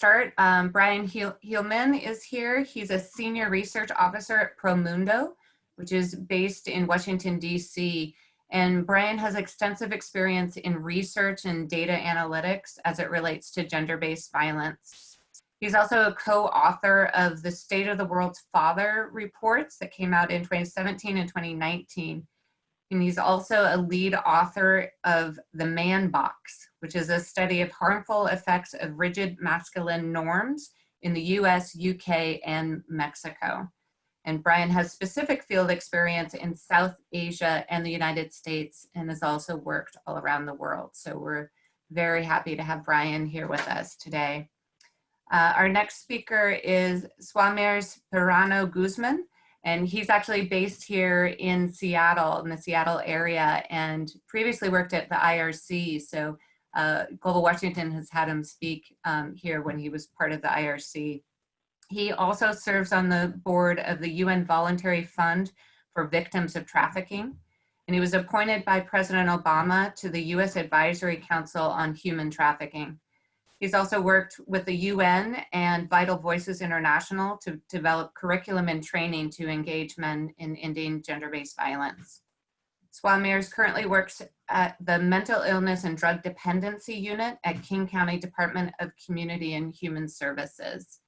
start. Brian Heilman is here. He's a senior research officer at Promundo, which is based in Washington, D.C. And Brian has extensive experience in research and data analytics as it relates to gender-based violence. He's also a co-author of the State of the World's Father reports that came out in 2017 and 2019. And he's also a lead author of The Man Box, which is a study of harmful effects of rigid masculine norms in the US, UK, and Mexico. And Brian has specific field experience in South Asia and the United States, and has also worked all around the world. So we're very happy to have Brian here with us today. Our next speaker is Swamers Pirano Guzman, and he's actually based here in Seattle, in the Seattle area, and previously worked at the IRC. So Global Washington has had him speak here when he was part of the IRC. He also serves on the board of the UN Voluntary Fund for Victims of Trafficking, and he was appointed by President Obama to the US Advisory Council on Human Trafficking. He's also worked with the UN and Vital Voices International to develop curriculum and training to engage men in ending gender-based violence. Swamers currently works at the Mental Illness and Drug Dependency Unit at King County Department of Community and Human Services.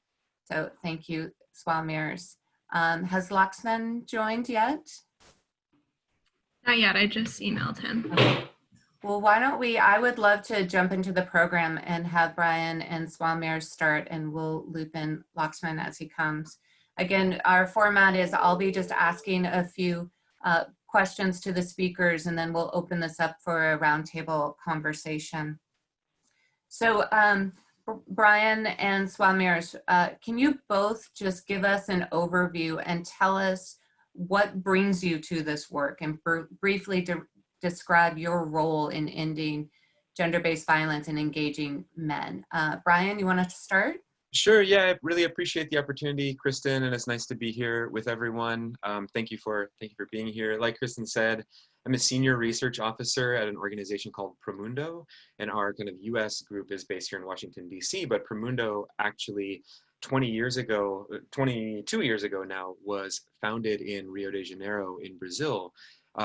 So thank you, Swamers. Has Laxman joined yet? Not yet, I just emailed him. Okay. Well, why don't I would love to jump into the program and have Brian and Swamers start, and we'll loop in Laxman as he comes. Again, our format is I'll be just asking a few questions to the speakers, and then we'll open this up for a roundtable conversation. So Brian and Swamers, can you both just give us an overview and tell us what brings you to this work, and briefly describe your role in ending gender-based violence and engaging men. Brian, you want to start? Sure, yeah, I really appreciate the opportunity, Kristen, and it's nice to be here with everyone. Thank you for being here. Like Kristen said, I'm a senior research officer at an organization called Promundo, and our kind of US group is based here in Washington, DC, but Promundo actually 22 years ago now was founded in Rio de Janeiro in Brazil,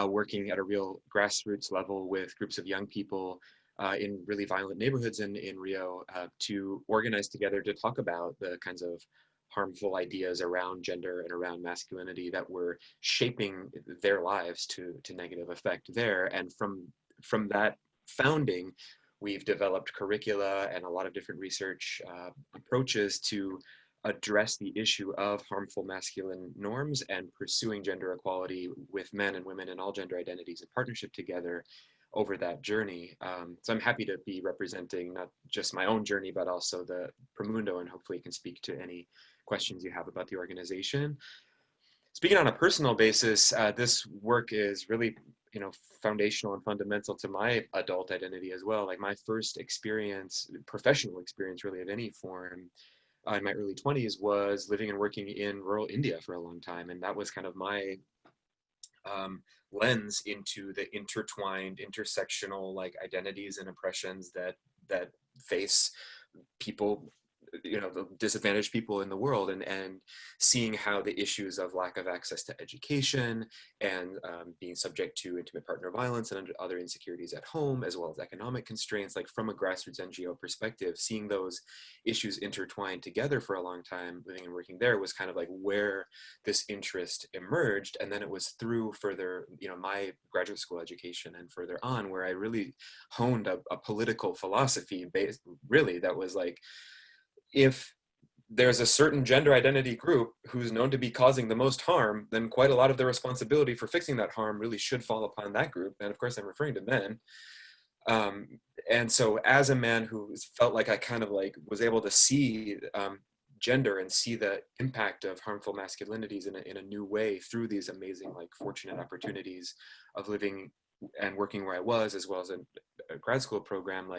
working at a real grassroots level with groups of young people in really violent neighborhoods in Rio to organize together to talk about the kinds of harmful ideas around gender and around masculinity that were shaping their lives to negative effect there. And from that founding, we've developed curricula and a lot of different research approaches to address the issue of harmful masculine norms and pursuing gender equality with men and women and all gender identities in partnership together over that journey. So I'm happy to be representing not just my own journey, but also the Promundo, and hopefully can speak to any questions you have about the organization. Speaking on a personal basis, this work is really, foundational and fundamental to my adult identity as well. Like my first experience, professional experience really of any form, in my early 20s was living and working in rural India for a long time. And that was kind of my lens into the intertwined, intersectional identities and oppressions that face people, the disadvantaged people in the world, and seeing how the issues of lack of access to education and being subject to intimate partner violence and other insecurities at home, as well as economic constraints, from a grassroots NGO perspective, seeing those issues intertwined together for a long time, living and working there, was kind of where this interest emerged. And then it was through further, my graduate school education and further on, where I really honed a political philosophy based, really, that was if there's a certain gender identity group who's known to be causing the most harm, then quite a lot of the responsibility for fixing that harm really should fall upon that group. And of course, I'm referring to men. And so as a man who felt like I kind of was able to see gender and see the impact of harmful masculinities in a new way through these amazing, fortunate opportunities of living and working where I was, as well as a grad school program,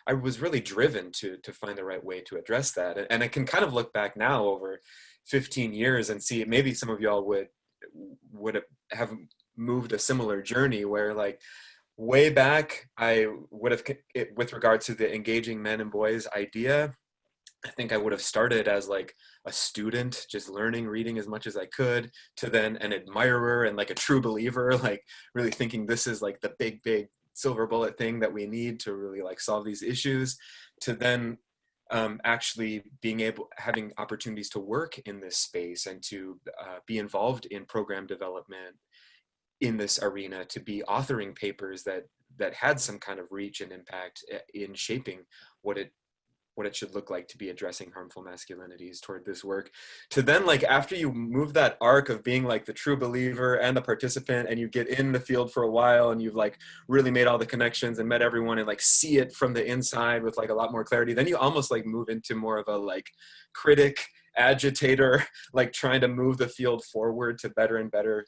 I was really driven to find the right way to address that. And I can kind of look back now over 15 years and see maybe some of y'all would have moved a similar journey where way back, I would have, with regard to the engaging men and boys idea, I think I would have started as like a student, just learning, reading as much as I could, to then an admirer and like a true believer, like really thinking this is like the big silver bullet thing that we need to really like solve these issues, to then actually having opportunities to work in this space and to be involved in program development in this arena, to be authoring papers that had some kind of reach and impact in shaping what it should look like to be addressing harmful masculinities toward this work, to then like after you move that arc of being like the true believer and the participant, and you get in the field for a while and you've like really made all the connections and met everyone and like see it from the inside with like a lot more clarity, then you almost like move into more of a like critic, agitator, like trying to move the field forward to better and better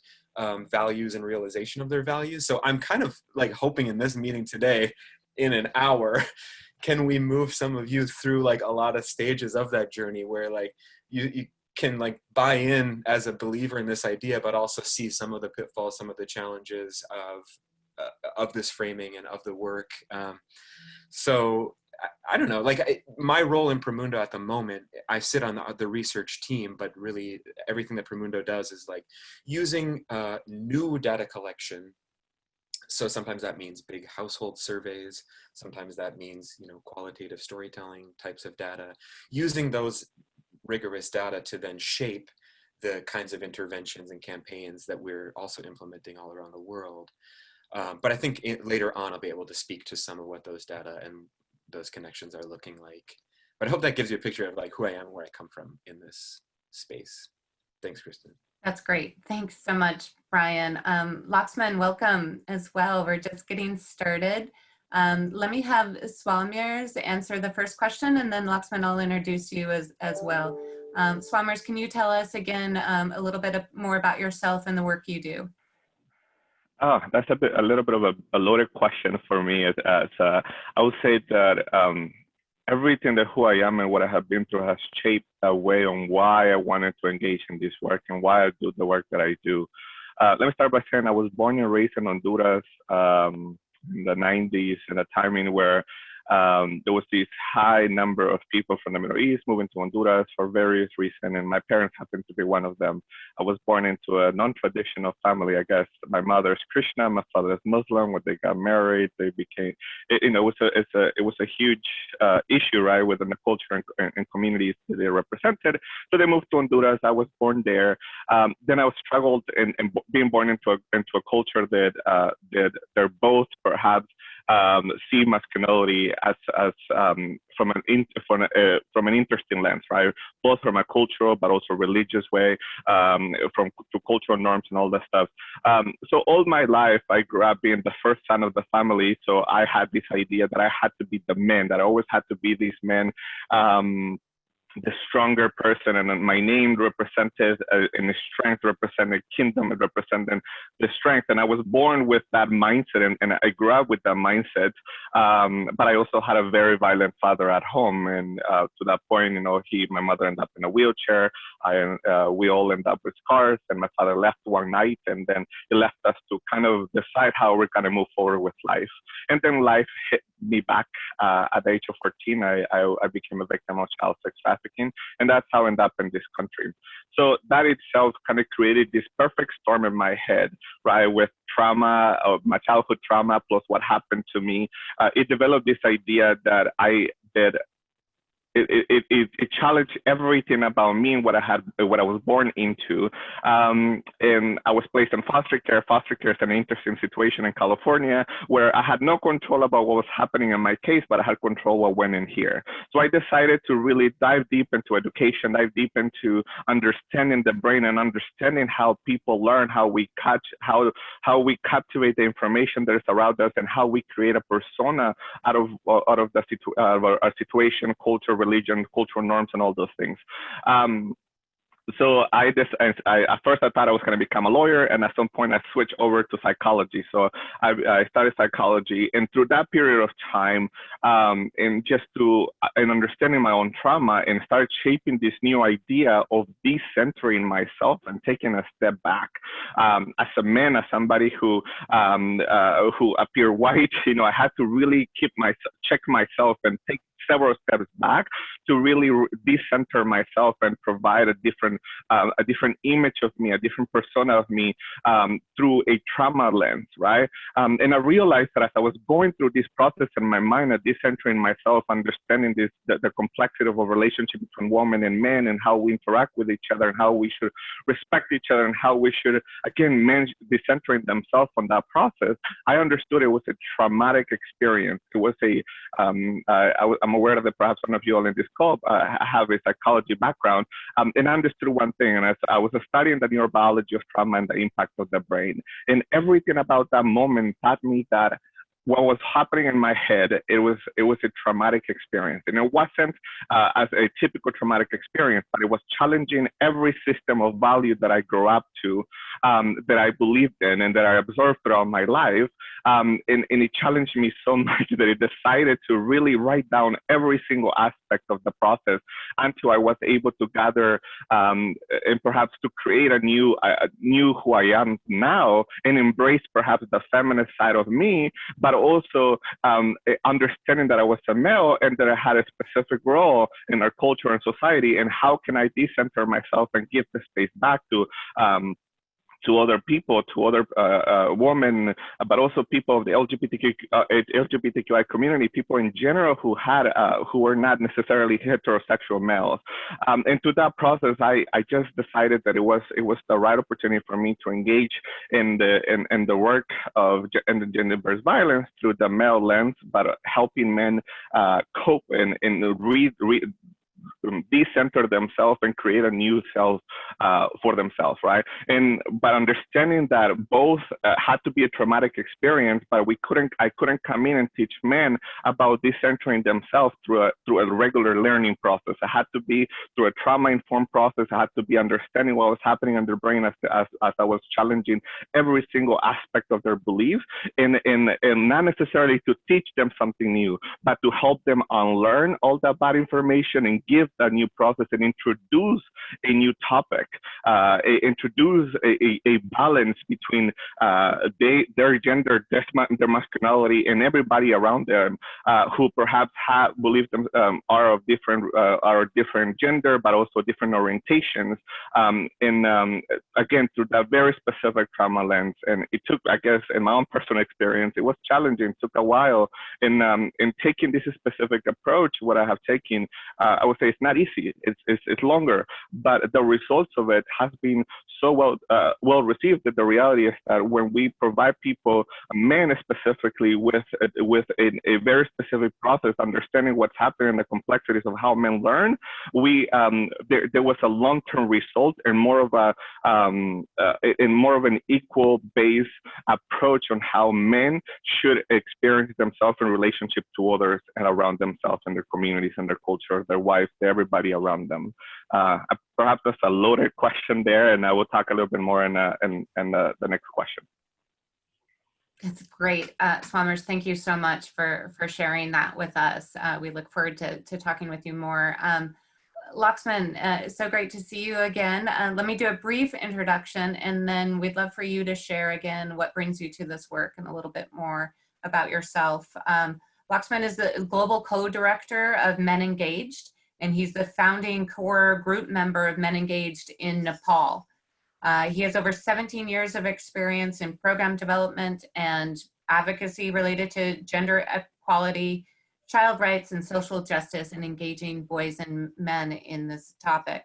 values and realization of their values. So I'm kind of like hoping in this meeting today, in an hour, can we move some of you through like a lot of stages of that journey where like you can like buy in as a believer in this idea, but also see some of the pitfalls, some of the challenges of this framing and of the work. So I don't know, like my role in Promundo at the moment, I sit on the research team, but really everything that Promundo does is like using new data collection. So sometimes that means big household surveys. Sometimes that means, qualitative storytelling types of data, using those rigorous data to then shape the kinds of interventions and campaigns that we're also implementing all around the world. But I think later on, I'll be able to speak to some of what those data and those connections are looking like. But I hope that gives you a picture of like who I am and where I come from in this space. Thanks, Kristen. That's great. Thanks so much, Brian. Laxman, welcome as well. We're just getting started. Let me have Swalmirs answer the first question, and then Laxman, I'll introduce you as well. Swalmirs, can you tell us again a little bit more about yourself and the work you do? That's a little bit of a loaded question for me. As I would say that everything that who I am and what I have been through has shaped a way on why I wanted to engage in this work and why I do the work that I do. Let me start by saying I was born and raised in Honduras in the 90s, in a timing where there was this high number of people from the Middle East moving to Honduras for various reasons, and my parents happened to be one of them. I was born into a non-traditional family, I guess. My mother's Krishna, my father's Muslim. When they got married, they became, it was a huge issue, right, within the culture and communities that they represented. So they moved to Honduras. I was born there. Then I was struggled in being born into a culture that they're both perhaps see masculinity as from an interesting lens, right? Both from a cultural but also religious way, from cultural norms and all that stuff. So all my life, I grew up being the first son of the family. So I had this idea that I had to be the man, that I always had to be this man. The stronger person, and my name represented in the strength, represented kingdom, it represented the strength. And I was born with that mindset, and I grew up with that mindset. But I also had a very violent father at home, and to that point, my mother ended up in a wheelchair. We all ended up with scars, and my father left one night, and then he left us to kind of decide how we're going to move forward with life. And then life hit me back at the age of 14. I became a victim of child sex trafficking, and that's how I ended up in this country. So that itself kind of created this perfect storm in my head, right? With trauma, my childhood trauma, plus what happened to me. It developed this idea that it challenged everything about me and what I was born into. And I was placed in foster care. Foster care is an interesting situation in California where I had no control about what was happening in my case, but I had control what went in here. So I decided to really dive deep into education, dive deep into understanding the brain and understanding how people learn, how we captivate the information that is around us, and how we create a persona out of our situation, culture, religion, cultural norms, and all those things. So at first I thought I was going to become a lawyer, and at some point I switched over to psychology. So I started psychology, and through that period of time, and understanding my own trauma, and started shaping this new idea of decentering myself and taking a step back. As a man, as somebody who appeared white, I had to really check myself and take several steps back to really decenter myself and provide a different image of me, a different persona of me through a trauma lens, right? And I realized that as I was going through this process in my mind, decentering myself, understanding the complexity of a relationship between women and men, and how we interact with each other, and how we should respect each other, and how we should, again, manage decentering themselves on that process, I understood it was a traumatic experience. It was I'm aware that perhaps some of you all in this call have a psychology background, and I understood one thing, and as I was studying the neurobiology of trauma and the impact of the brain, and everything about that moment taught me that what was happening in my head, it was a traumatic experience. And it wasn't as a typical traumatic experience, but it was challenging every system of value that I grew up to, that I believed in and that I observed throughout my life. And it challenged me so much that I decided to really write down every single aspect of the process until I was able to gather and perhaps to create a new who I am now, and embrace perhaps the feminist side of me, but also understanding that I was a male and that I had a specific role in our culture and society, and how can I decenter myself and give the space back to other people, to other women, but also people of the LGBTQI community, people in general who were not necessarily heterosexual males. And through that process, I just decided that it was the right opportunity for me to engage in the work of gender-based violence through the male lens, but helping men cope and decenter themselves and create a new self for themselves, right? And by understanding that both had to be a traumatic experience, but I couldn't come in and teach men about decentering themselves through a regular learning process. It had to be through a trauma-informed process. I had to be understanding what was happening in their brain as I was challenging every single aspect of their beliefs, and not necessarily to teach them something new, but to help them unlearn all that bad information and give a new process and introduce a new topic, introduce a balance between their gender, their masculinity, and everybody around them who perhaps believe them are different gender, but also different orientations. Again, through that very specific trauma lens. And it took, I guess, in my own personal experience, it was challenging. It took a while in taking this specific approach. What I have taken, I would say it's not easy. It's longer, but the results of it has been so well received that the reality is that when we provide people, men specifically, with a very specific process, understanding what's happening and the complexities of how men learn, there was a long-term result and more of an equal-based approach on how men should experience themselves in relationship to others and around themselves and their communities and their culture, their wives, everybody around them. Perhaps that's a loaded question there, and I will talk a little bit more in the next question. That's great. Swammers, thank you so much for sharing that with us. We look forward to talking with you more. Laxman, so great to see you again. Let me do a brief introduction, and then we'd love for you to share again what brings you to this work and a little bit more about yourself. Laxman is the Global Co-Director of Men Engaged, and he's the founding core group member of Men Engaged in Nepal. He has over 17 years of experience in program development and advocacy related to gender equality, child rights, and social justice, and engaging boys and men in this topic.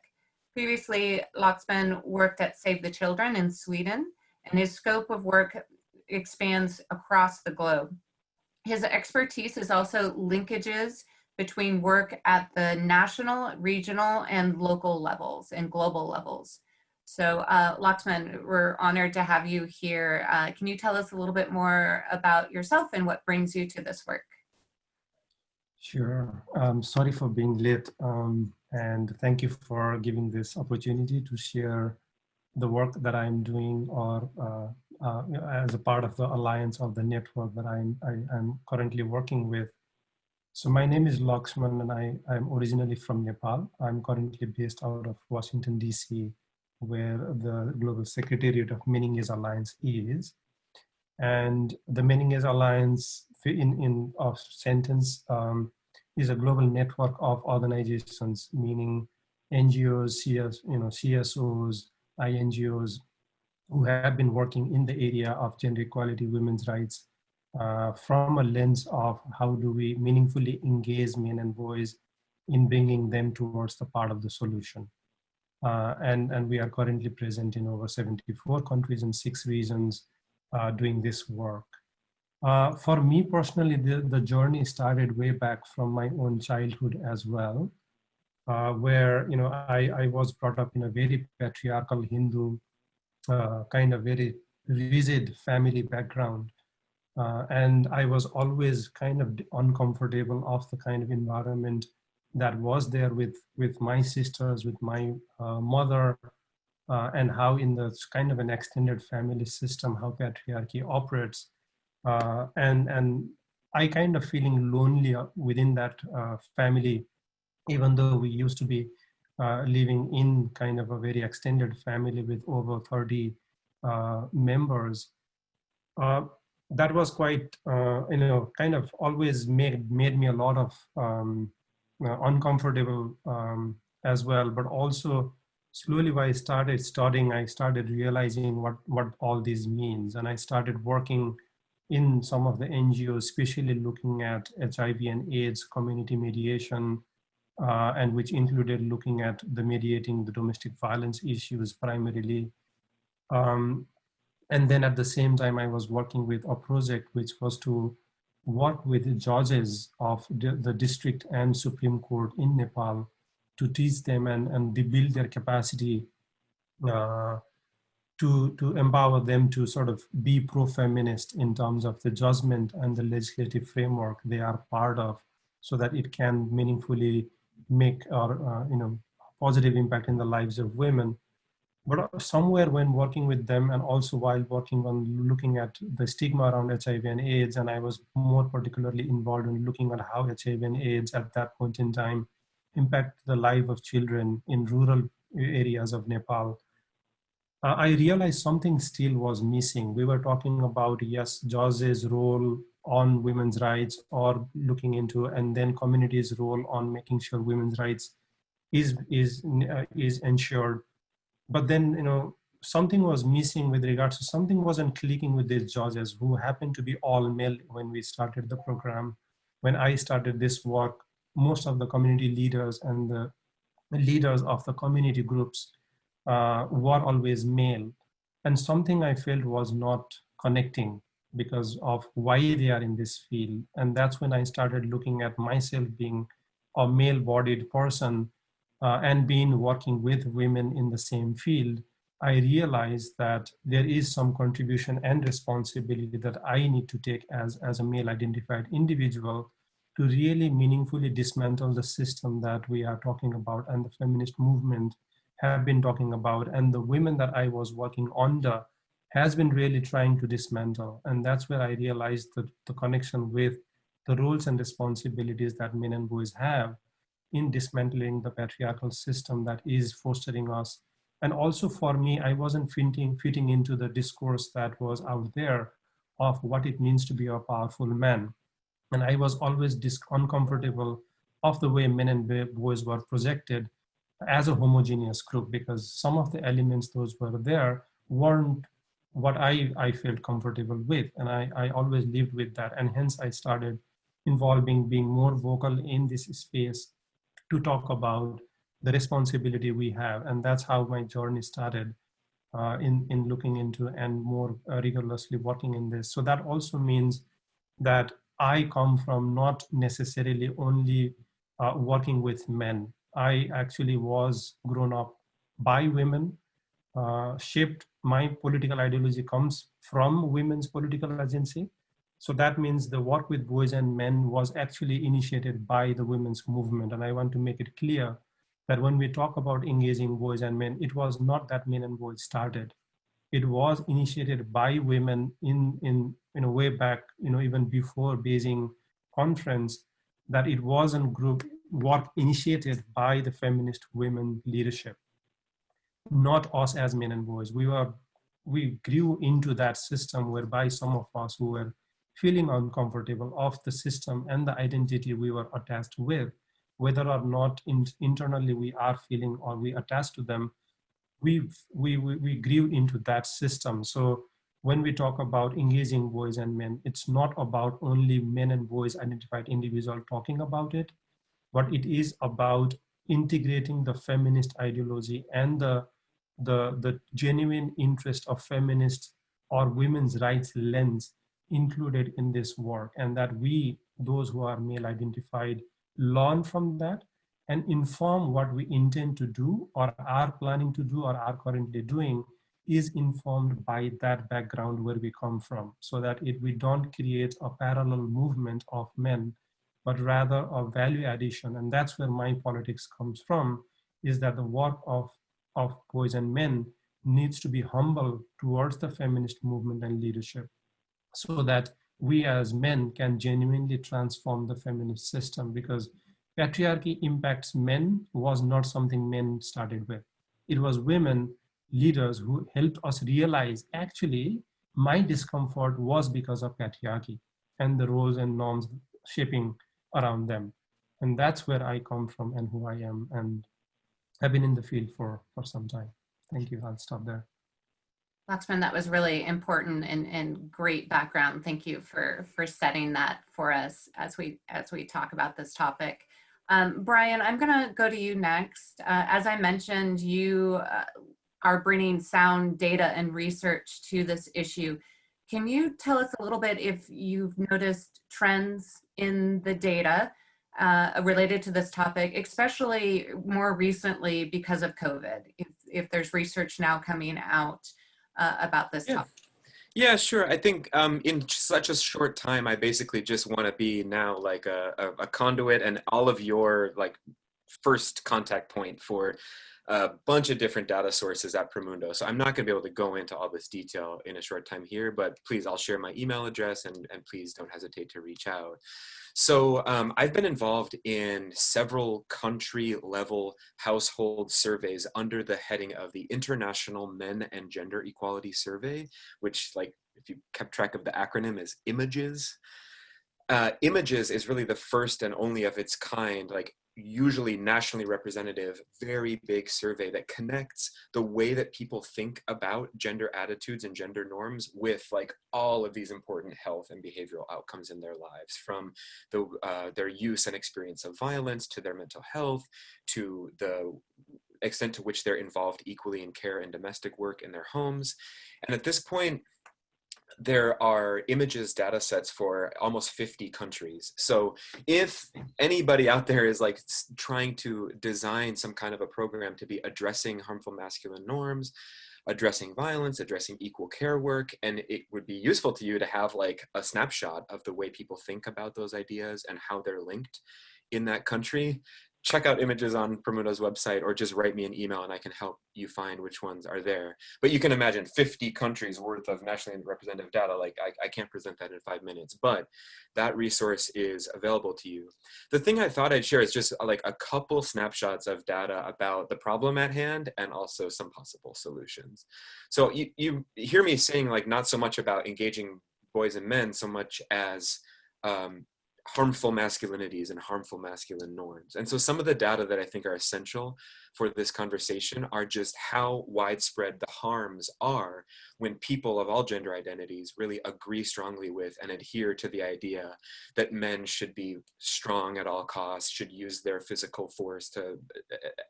Previously, Laxman worked at Save the Children in Sweden, and his scope of work expands across the globe. His expertise is also linkages between work at the national, regional, and local levels and global levels. So Laxman, we're honored to have you here. Can you tell us a little bit more about yourself and what brings you to this work? Sure. Sorry for being late, and thank you for giving this opportunity to share the work that I'm doing, or as a part of the alliance of the network that I'm currently working with. So my name is Laxman, and I'm originally from Nepal. I'm currently based out of Washington, DC, where the Global Secretariat of Men Engaged Alliance is. And the Men Engaged Alliance, in a sentence, is a global network of organizations, meaning NGOs, CSOs, INGOs, who have been working in the area of gender equality, women's rights, from a lens of how do we meaningfully engage men and boys in bringing them towards the part of the solution. And we are currently present in over 74 countries and 6 regions doing this work. For me personally, the journey started way back from my own childhood as well, where I was brought up in a very patriarchal Hindu, kind of very rigid family background. And I was always kind of uncomfortable of the kind of environment that was there with my sisters, with my mother, and how in the kind of an extended family system, how patriarchy operates. And I kind of feeling lonely within that family, even though we used to be living in kind of a very extended family with over 30 members. That was quite, kind of always made me a lot of uncomfortable as well, but also slowly when I started studying, I started realizing what all this means. And I started working in some of the NGOs, especially looking at HIV and AIDS community mediation, and which included looking at the mediating the domestic violence issues primarily. And then at the same time, I was working with a project which was to work with judges of the district and Supreme Court in Nepal to teach them and build their capacity to empower them to sort of be pro-feminist in terms of the judgment and the legislative framework they are part of, so that it can meaningfully make positive impact in the lives of women. But somewhere when working with them, and also while working on looking at the stigma around HIV and AIDS, and I was more particularly involved in looking at how HIV and AIDS at that point in time impact the life of children in rural areas of Nepal, I realized something still was missing. We were talking about, yes, judges' role on women's rights or looking into, and then communities' role on making sure women's rights is ensured. But then, something was missing with regards to something wasn't clicking with these judges who happened to be all male when we started the program. When I started this work, most of the community leaders and the leaders of the community groups were always male. And something I felt was not connecting because of why they are in this field. And that's when I started looking at myself being a male-bodied person and being working with women in the same field. I realized that there is some contribution and responsibility that I need to take as a male identified individual to really meaningfully dismantle the system that we are talking about and the feminist movement have been talking about, and the women that I was working under has been really trying to dismantle. And that's where I realized that the connection with the roles and responsibilities that men and boys have in dismantling the patriarchal system that is fostering us. And also for me, I wasn't fitting into the discourse that was out there of what it means to be a powerful man. And I was always uncomfortable of the way men and boys were projected as a homogeneous group, because some of the elements those were there weren't what I felt comfortable with. And I always lived with that. And hence I started being more vocal in this space to talk about the responsibility we have. And that's how my journey started in looking into and more rigorously working in this. So that also means that I come from not necessarily only working with men. I actually was grown up by women, shaped. My political ideology comes from women's political agency. So that means the work with boys and men was actually initiated by the women's movement. And I want to make it clear that when we talk about engaging boys and men, it was not that men and boys started. It was initiated by women in a way back, even before Beijing conference, that it was a group work initiated by the feminist women leadership, not us as men and boys. We grew into that system whereby some of us who were feeling uncomfortable of the system and the identity we were attached with, whether or not internally we are feeling or we attach to them, we grew into that system. So when we talk about engaging boys and men, it's not about only men and boys identified individual talking about it, but it is about integrating the feminist ideology and the genuine interest of feminist or women's rights lens included in this work, and that we, those who are male identified, learn from that and inform what we intend to do or are planning to do or are currently doing is informed by that background where we come from, so that we don't create a parallel movement of men, but rather a value addition. And that's where my politics comes from, is that the work of boys and men needs to be humble towards the feminist movement and leadership, so that we as men can genuinely transform the feminist system. Because patriarchy impacts men was not something men started with. It was women leaders who helped us realize, actually, my discomfort was because of patriarchy and the roles and norms shaping around them. And that's where I come from and who I am. And I've been in the field for some time. Thank you. I'll stop there. Laxman, that was really important and great background. Thank you for setting that for us as we talk about this topic. Brian, I'm going to go to you next. As I mentioned, you are bringing sound data and research to this issue. Can you tell us a little bit if you've noticed trends in the data related to this topic, especially more recently because of COVID, if there's research now coming out about this topic? Yeah, sure. I think in such a short time, I basically just want to be now like a conduit and all of your like first contact point for a bunch of different data sources at Promundo. So I'm not going to be able to go into all this detail in a short time here, but please, I'll share my email address and please don't hesitate to reach out. So I've been involved in several country level household surveys under the heading of the International Men and Gender Equality Survey, which, like, if you kept track of the acronym, is IMAGES. IMAGES is really the first and only of its kind, like usually nationally representative, very big survey that connects the way that people think about gender attitudes and gender norms with like all of these important health and behavioral outcomes in their lives, from their use and experience of violence to their mental health, to the extent to which they're involved equally in care and domestic work in their homes. And at this point, there are IMAGES data sets for almost 50 countries. So if anybody out there is like trying to design some kind of a program to be addressing harmful masculine norms, addressing violence, addressing equal care work, and it would be useful to you to have like a snapshot of the way people think about those ideas and how they're linked in that country, check out IMAGES on Promundo's website, or just write me an email and I can help you find which ones are there. But you can imagine 50 countries worth of nationally representative data. Like I can't present that in 5 minutes, but that resource is available to you. The thing I thought I'd share is just like a couple snapshots of data about the problem at hand and also some possible solutions. So you hear me saying like not so much about engaging boys and men so much as harmful masculinities and harmful masculine norms. And so some of the data that I think are essential for this conversation are just how widespread the harms are when people of all gender identities really agree strongly with and adhere to the idea that men should be strong at all costs, should use their physical force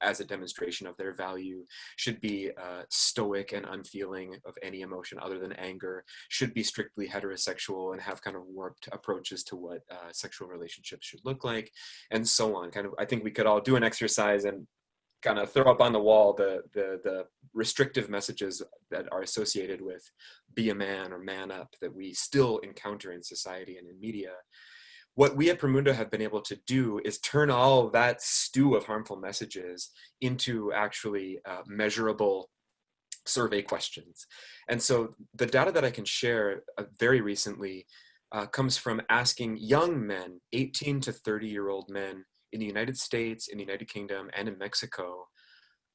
as a demonstration of their value, should be stoic and unfeeling of any emotion other than anger, should be strictly heterosexual and have kind of warped approaches to what sexual relationships should look like, and so on. Kind of, I think we could all do an exercise and kind of throw up on the wall the restrictive messages that are associated with be a man or man up that we still encounter in society and in media. What we at Promundo have been able to do is turn all that stew of harmful messages into actually measurable survey questions. And so the data that I can share very recently comes from asking young men, 18 to 30-year-old men in the United States, in the United Kingdom, and in Mexico,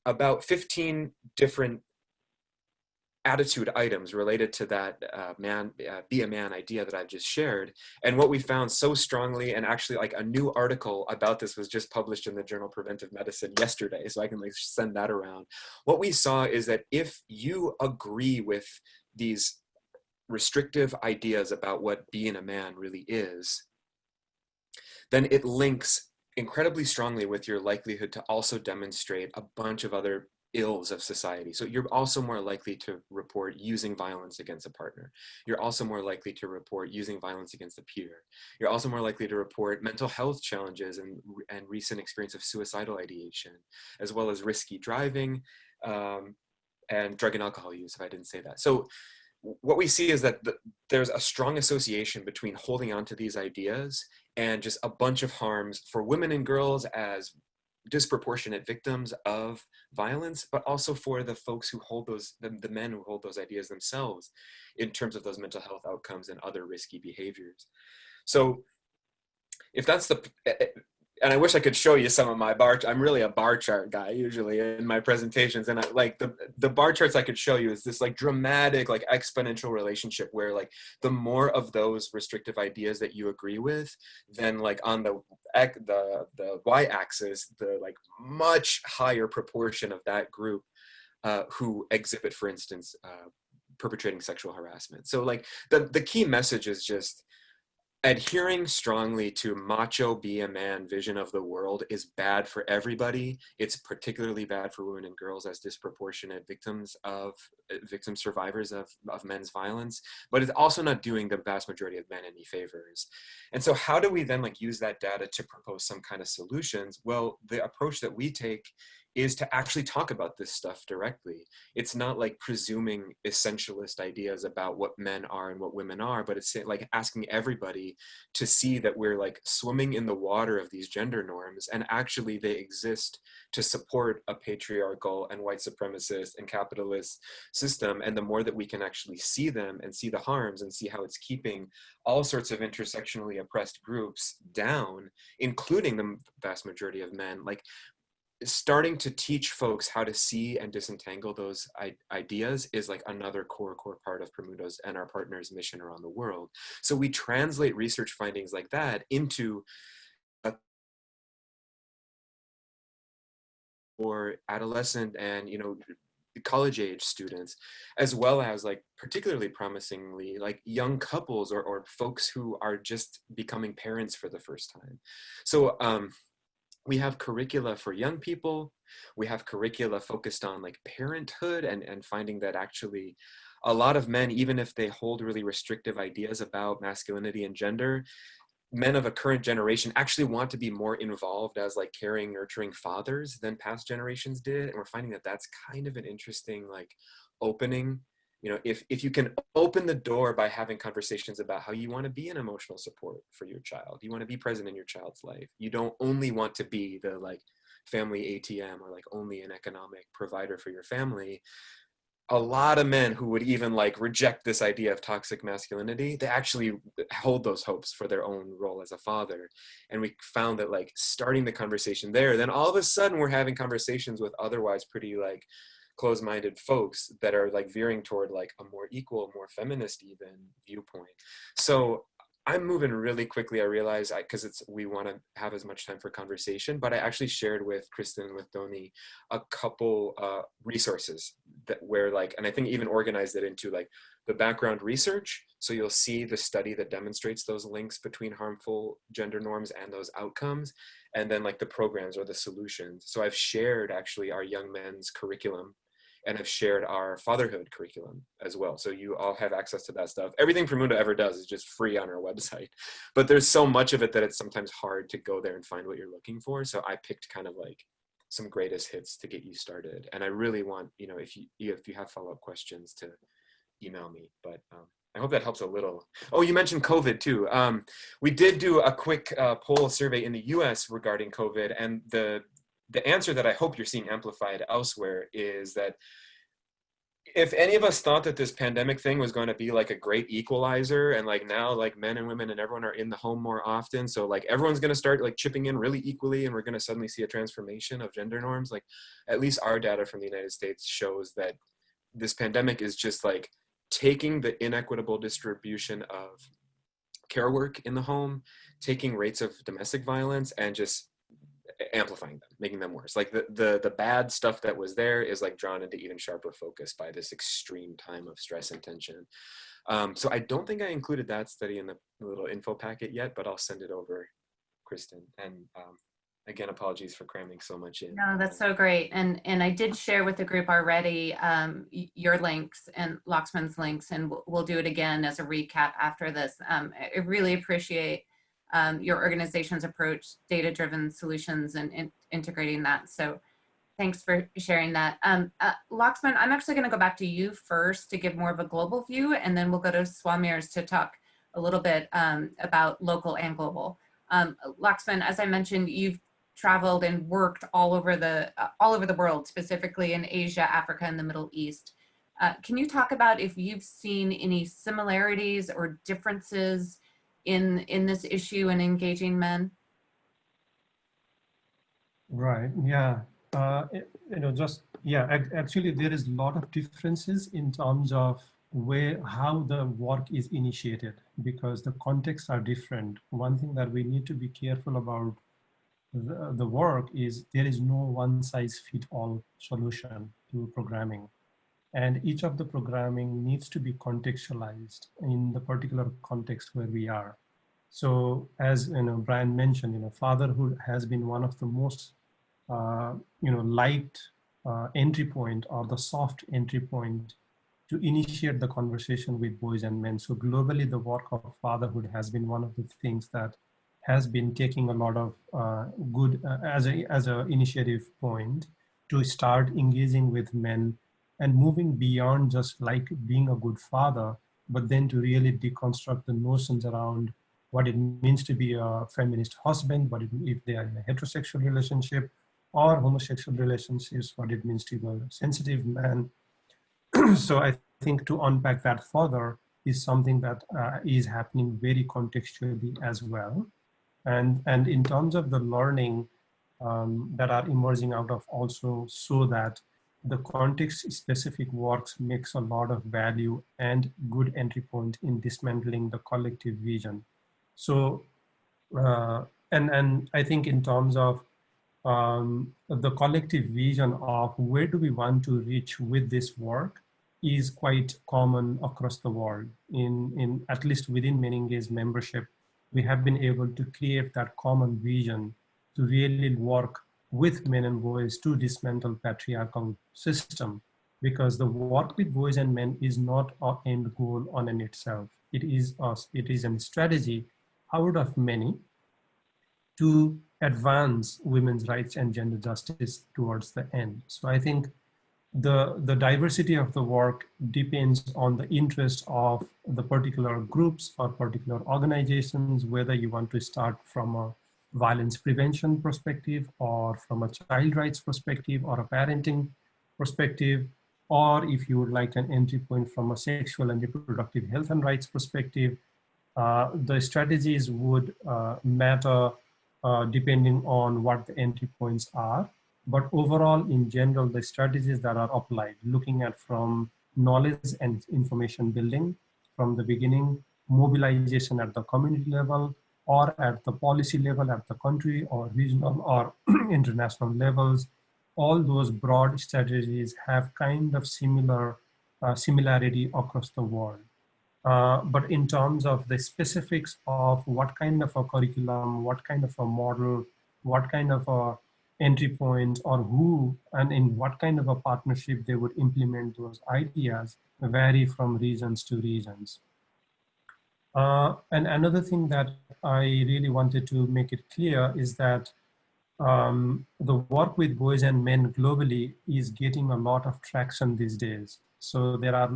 about 15 different attitude items related to that be a man idea that I've just shared. And what we found so strongly, and actually like a new article about this was just published in the journal Preventive Medicine yesterday, so I can like send that around. What we saw is that if you agree with these restrictive ideas about what being a man really is, then it links incredibly strongly with your likelihood to also demonstrate a bunch of other ills of society. So you're also more likely to report using violence against a partner. You're also more likely to report using violence against a peer. You're also more likely to report mental health challenges and recent experience of suicidal ideation, as well as risky driving and drug and alcohol use, if I didn't say that. So what we see is that there's a strong association between holding on to these ideas and just a bunch of harms for women and girls as disproportionate victims of violence, but also for the folks who hold those, the men who hold those ideas themselves in terms of those mental health outcomes and other risky behaviors. So if that's the, and I wish I could show you some of my I'm really a bar chart guy usually in my presentations. And I like the bar charts I could show you is this like dramatic, like exponential relationship where like the more of those restrictive ideas that you agree with, then like on the y-axis, the like much higher proportion of that group who exhibit, for instance, perpetrating sexual harassment. So like the key message is just adhering strongly to macho be a man vision of the world is bad for everybody. It's particularly bad for women and girls as disproportionate survivors of men's violence, but it's also not doing the vast majority of men any favors. And so how do we then like use that data to propose some kind of solutions? Well, the approach that we take is to actually talk about this stuff directly. It's not like presuming essentialist ideas about what men are and what women are, but it's like asking everybody to see that we're like swimming in the water of these gender norms, and actually they exist to support a patriarchal and white supremacist and capitalist system. And the more that we can actually see them and see the harms and see how it's keeping all sorts of intersectionally oppressed groups down, including the vast majority of men, like starting to teach folks how to see and disentangle those ideas is like another core part of Promundo's and our partners' mission around the world. So we translate research findings like that into for adolescent and college age students, as well as like particularly promisingly like young couples or folks who are just becoming parents for the first time. So we have curricula for young people. We have curricula focused on like parenthood and finding that actually a lot of men, even if they hold really restrictive ideas about masculinity and gender, men of a current generation actually want to be more involved as like caring, nurturing fathers than past generations did. And we're finding that that's kind of an interesting like opening. If you can open the door by having conversations about how you want to be an emotional support for your child, you want to be present in your child's life. You don't only want to be the like family ATM or like only an economic provider for your family. A lot of men who would even like reject this idea of toxic masculinity, they actually hold those hopes for their own role as a father. And we found that like starting the conversation there, then all of a sudden we're having conversations with otherwise pretty like closed-minded folks that are like veering toward like a more equal, more feminist even viewpoint. So I'm moving really quickly. I realize because we want to have as much time for conversation, but I actually shared with Kristen and with Doni a couple resources where like, and I think even organized it into like the background research. So you'll see the study that demonstrates those links between harmful gender norms and those outcomes, and then like the programs or the solutions. So I've shared actually our young men's curriculum, and I've shared our fatherhood curriculum as well. So you all have access to that stuff. Everything Promundo ever does is just free on our website, but there's so much of it that it's sometimes hard to go there and find what you're looking for. So I picked kind of like some greatest hits to get you started. And I really want, if you have follow-up questions, to email me, but I hope that helps a little. Oh, you mentioned COVID too. We did do a quick poll survey in the US regarding COVID, and the answer that I hope you're seeing amplified elsewhere is that if any of us thought that this pandemic thing was going to be like a great equalizer, and like now like men and women and everyone are in the home more often, so like everyone's going to start like chipping in really equally and we're going to suddenly see a transformation of gender norms, like at least our data from the United States shows that this pandemic is just like taking the inequitable distribution of care work in the home, taking rates of domestic violence and just amplifying them, making them worse. Like the bad stuff that was there is like drawn into even sharper focus by this extreme time of stress and tension. So I don't think I included that study in the little info packet yet, but I'll send it over, Kristen. And again, apologies for cramming so much in. No, that's so great. And I did share with the group already your links and Laxman's links, and we'll do it again as a recap after this. I really appreciate your organization's approach, data-driven solutions, and integrating that. So thanks for sharing that. Laxman, I'm actually going to go back to you first to give more of a global view, and then we'll go to Swamir's to talk a little bit about local and global. Laxman, as I mentioned, you've traveled and worked all over the world, specifically in Asia, Africa, and the Middle East. Can you talk about if you've seen any similarities or differences in this issue in engaging men? Right. Yeah. Actually, there is a lot of differences in terms of how the work is initiated, because the contexts are different. One thing that we need to be careful about the work is there is no one-size-fits-all solution to programming, and each of the programming needs to be contextualized in the particular context where we are. So as Brian mentioned, fatherhood has been one of the most light entry point, or the soft entry point to initiate the conversation with boys and men. So globally, the work of fatherhood has been one of the things that has been taking a lot of good as a initiative point to start engaging with men and moving beyond just like being a good father, but then to really deconstruct the notions around what it means to be a feminist husband, if they are in a heterosexual relationship or homosexual relationships, what it means to be a sensitive man. So I think to unpack that further is something that is happening very contextually as well. And in terms of the learning that are emerging out of also, so that the context specific works makes a lot of value and good entry point in dismantling the collective vision. So, and I think in terms of the collective vision of where do we want to reach with this work is quite common across the world. In at least within Men Engage membership, we have been able to create that common vision to really work with men and boys to dismantle patriarchal system, because the work with boys and men is not an end goal on in itself. It is a strategy out of many to advance women's rights and gender justice towards the end. So I think the diversity of the work depends on the interest of the particular groups or particular organizations, whether you want to start from a violence prevention perspective or from a child rights perspective or a parenting perspective, or if you would like an entry point from a sexual and reproductive health and rights perspective. The strategies would matter depending on what the entry points are. But overall, in general, the strategies that are applied, looking at from knowledge and information building from the beginning, mobilization at the community level, or at the policy level, at the country or regional or international levels, all those broad strategies have kind of similarity across the world. But in terms of the specifics of what kind of a curriculum, what kind of a model, what kind of a entry point, or who and in what kind of a partnership they would implement those ideas vary from regions to regions. And another thing that I really wanted to make it clear is that the work with boys and men globally is getting a lot of traction these days. So there are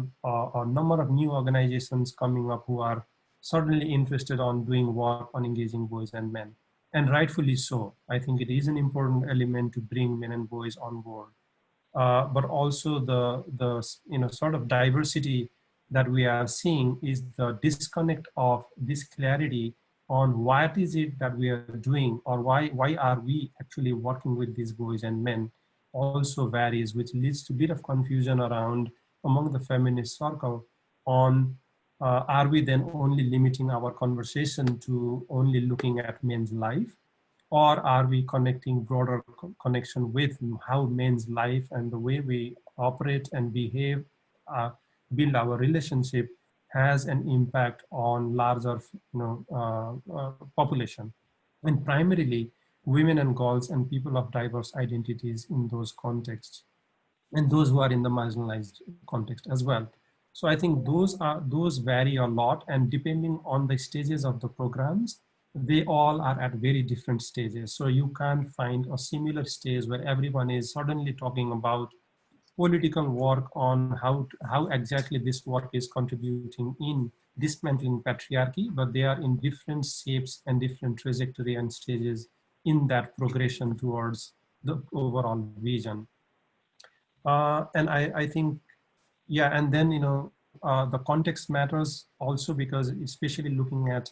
a number of new organizations coming up who are certainly interested on doing work on engaging boys and men, and rightfully so. I think it is an important element to bring men and boys on board, but also the sort of diversity that we are seeing is the disconnect of this clarity on what is it that we are doing, or why are we actually working with these boys and men also varies, which leads to a bit of confusion around among the feminist circle on are we then only limiting our conversation to only looking at men's life, or are we connecting broader connection with how men's life and the way we operate and behave, build our relationship has an impact on larger population, and primarily women and girls and people of diverse identities in those contexts, and those who are in the marginalized context as well. So I think those vary a lot, and depending on the stages of the programs, they all are at very different stages. So you can't find a similar stage where everyone is suddenly talking about political work on how exactly this work is contributing in dismantling patriarchy, but they are in different shapes and different trajectory and stages in that progression towards the overall vision. And I think, yeah, and then, the context matters also, because especially looking at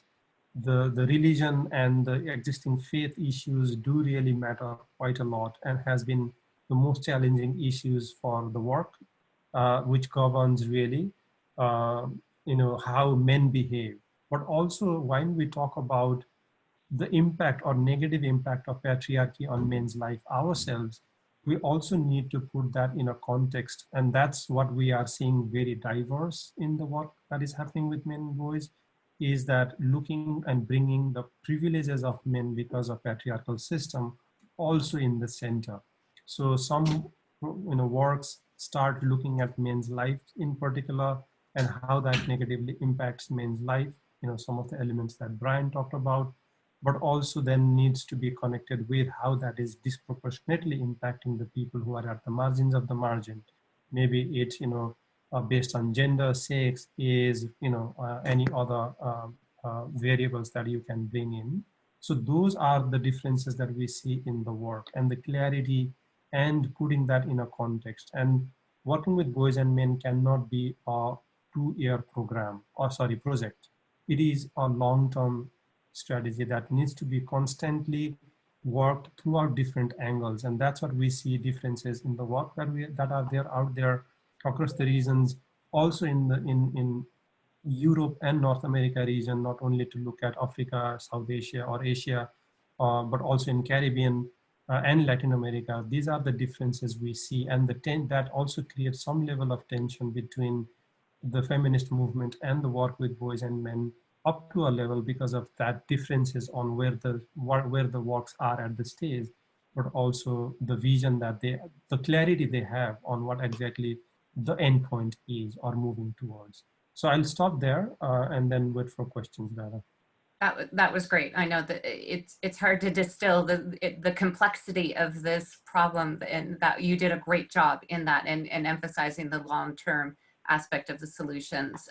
the religion and the existing faith issues do really matter quite a lot, and has been the most challenging issues for the work, which governs really, how men behave. But also when we talk about the impact or negative impact of patriarchy on men's life ourselves, we also need to put that in a context. And that's what we are seeing very diverse in the work that is happening with men and boys, is that looking and bringing the privileges of men because of patriarchal system also in the center. So some works start looking at men's life in particular and how that negatively impacts men's life, some of the elements that Brian talked about, but also then needs to be connected with how that is disproportionately impacting the people who are at the margins of the margin. Maybe it's, based on gender, sex, age, any other variables that you can bring in. So those are the differences that we see in the work, and the clarity and putting that in a context. And working with boys and men cannot be a 2-year program, or sorry, project. It is a long-term strategy that needs to be constantly worked throughout different angles. And that's what we see differences in the work that are there out there across the regions, also in Europe and North America region, not only to look at Africa, South Asia or Asia, but also in Caribbean and Latin America. These are the differences we see, and that also creates some level of tension between the feminist movement and the work with boys and men, up to a level because of that differences on where the works are at the stage, but also the vision that the clarity they have on what exactly the endpoint is or moving towards. So I'll stop there and then wait for questions, Dara. That was great. I know that it's hard to distill the complexity of this problem, and that you did a great job in that, and emphasizing the long-term aspect of the solutions.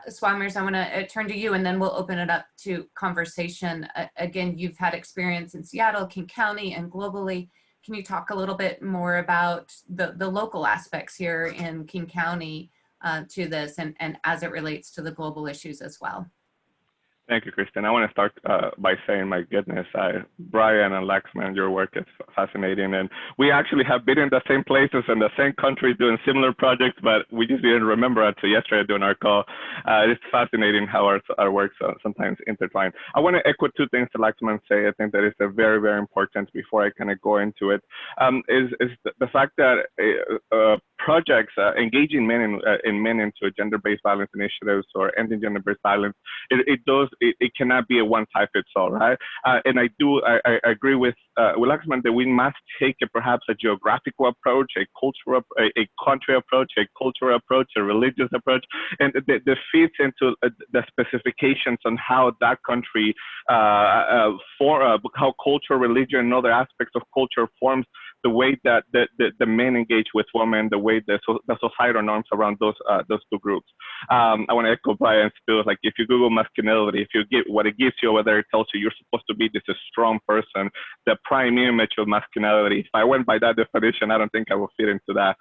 Swamers, I want to turn to you, and then we'll open it up to conversation. Again, you've had experience in Seattle, King County, and globally. Can you talk a little bit more about the local aspects here in King County to this, and as it relates to the global issues as well? Thank you, Kristen. I want to start by saying, my goodness, Brian and Laxman, your work is fascinating. And we actually have been in the same places and the same countries doing similar projects, but we just didn't remember until yesterday during our call. It's fascinating how our works sometimes intertwine. I want to echo two things that Laxman say. I think that is very, very important before I kind of go into it, is the fact that projects engaging men into gender-based violence initiatives or ending gender-based violence, it cannot be a one-size-fits-all, right? And I agree with Laxman that we must take perhaps a geographical approach, a cultural, a country approach, a cultural approach, a religious approach, and that fits into the specifications on how that country, how culture, religion, and other aspects of culture forms the way that the men engage with women, the way the societal norms around those two groups. I want to echo Brian's too. Like, if you Google masculinity, if you get what it gives you, whether it tells you you're supposed to be this strong person, the prime image of masculinity. If I went by that definition, I don't think I would fit into that.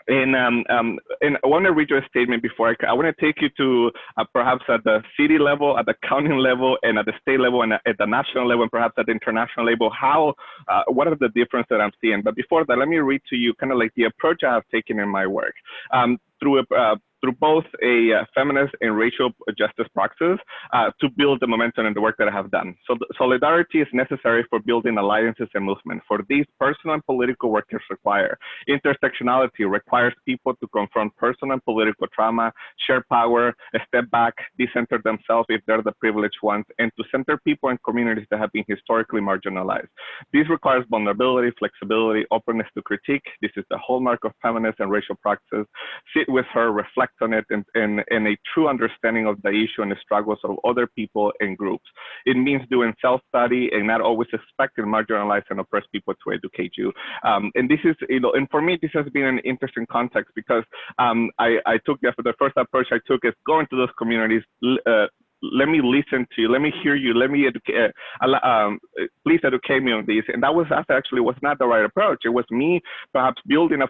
And I want to read you a statement before I want to take you to perhaps at the city level, at the county level, and at the state level, and at the national level, and perhaps at the international level, what are the differences that I'm seeing. But before that, let me read to you kind of like the approach I have taken in my work. Through both a feminist and racial justice practice to build the momentum in the work that I have done. So solidarity is necessary for building alliances and movement. For these, personal and political work is required. Intersectionality requires people to confront personal and political trauma, share power, step back, decenter themselves if they're the privileged ones, and to center people and communities that have been historically marginalized. This requires vulnerability, flexibility, openness to critique. This is the hallmark of feminist and racial practices. Sit with her, reflect on it, and a true understanding of the issue and the struggles of other people and groups. It means doing self-study and not always expecting marginalized and oppressed people to educate you. And this is, and for me, this has been an interesting context because I took the first approach I took is going to those communities, let me listen to you, let me hear you, let me educate, please educate me on this. And that actually was not the right approach. It was me perhaps building a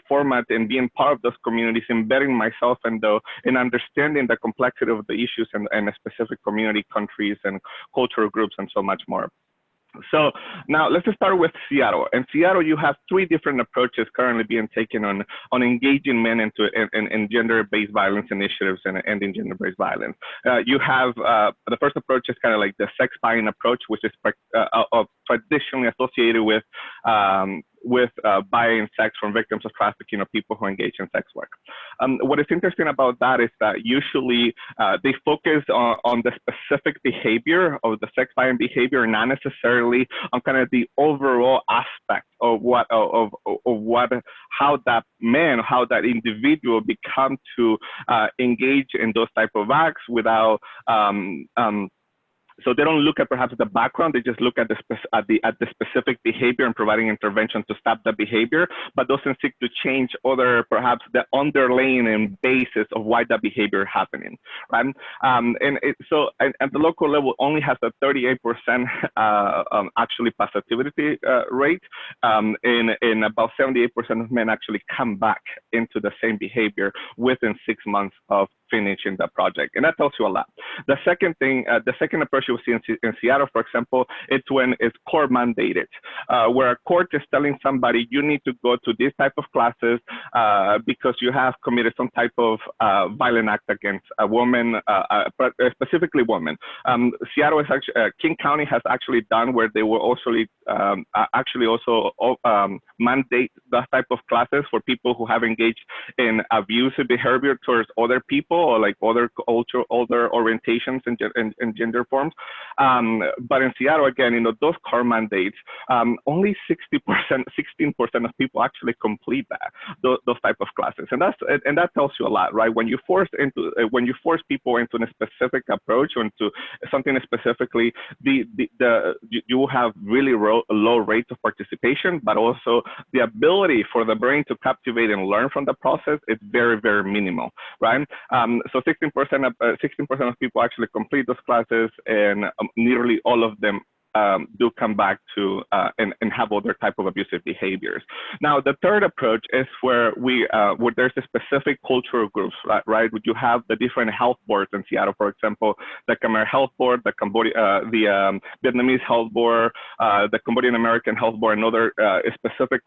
format and being part of those communities, embedding myself and understanding the complexity of the issues and specific community, countries, and cultural groups, and so much more. So now let's just start with Seattle. In Seattle, you have 3 different approaches currently being taken on engaging men in gender-based violence initiatives and ending gender-based violence. You have the first approach is kind of like the sex buying approach, which is traditionally associated with buying sex from victims of trafficking or people who engage in sex work. What is interesting about that is that usually they focus on the specific behavior of the sex buying behavior, not necessarily on kind of the overall aspect of how that man, how that individual become to engage in those type of acts without so they don't look at perhaps the background, they just look at the specific behavior and providing intervention to stop the behavior, but doesn't seek to change perhaps the underlying basis of why that behavior is happening, right? And at the local level only has a 38% actually positivity rate, and about 78% of men actually come back into the same behavior within 6 months of finishing the project. And that tells you a lot. The second thing, the second approach you will see in Seattle, for example, it's when it's court mandated, where a court is telling somebody you need to go to this type of classes because you have committed some type of violent act against a woman, specifically women. Seattle is actually, King County has actually done where they will also mandate that type of classes for people who have engaged in abusive behavior towards other people or like other cultural, other orientations and gender forms. But in Seattle, again, those core mandates, only 16% of people actually complete those type of classes, and that tells you a lot, right? When you force people into a specific approach or into something specifically, you will have really low rates of participation, but also the ability for the brain to captivate and learn from the process is very, very minimal, right? So 16% of people actually complete those classes, and nearly all of them do come back to and have other type of abusive behaviors. Now, the third approach is where there's a specific cultural groups, right? Would you have the different health boards in Seattle, for example, the Khmer Health Board, the Vietnamese Health Board, the Cambodian American Health Board, and other